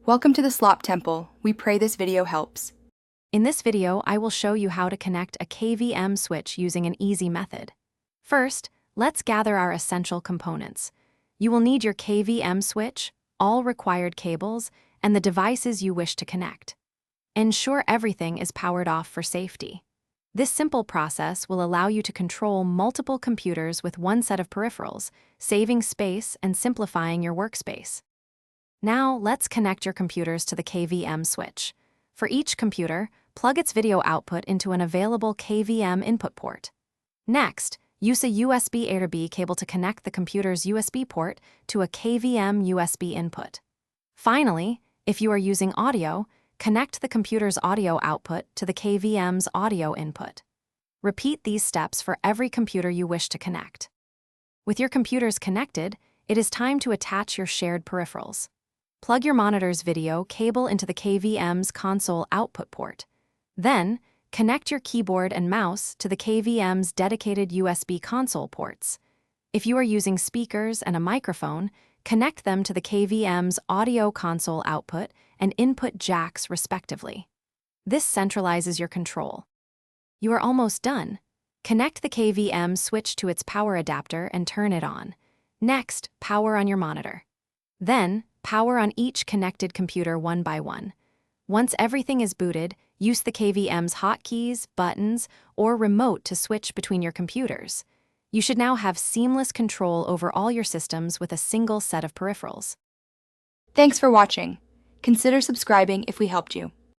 Welcome to the Slop Temple. We pray this video helps. In this video, I will show you how to connect a KVM switch using an easy method. First, let's gather our essential components. You will need your KVM switch, all required cables, and the devices you wish to connect. Ensure everything is powered off for safety. This simple process will allow you to control multiple computers with one set of peripherals, saving space and simplifying your workspace. Now, let's connect your computers to the KVM switch. For each computer, plug its video output into an available KVM input port. Next, use a USB A to B cable to connect the computer's USB port to a KVM USB input. Finally, if you are using audio, connect the computer's audio output to the KVM's audio input. Repeat these steps for every computer you wish to connect. With your computers connected, it is time to attach your shared peripherals. Plug your monitor's video cable into the KVM's console output port. Then, connect your keyboard and mouse to the KVM's dedicated USB console ports. If you are using speakers and a microphone, connect them to the KVM's audio console output and input jacks respectively. This centralizes your control. You are almost done. Connect the KVM switch to its power adapter and turn it on. Next, power on your monitor. Then, power on each connected computer one by one. Once everything is booted, use the KVM's hotkeys, buttons, or remote to switch between your computers. You should now have seamless control over all your systems with a single set of peripherals. Thanks for watching. Consider subscribing if we helped you.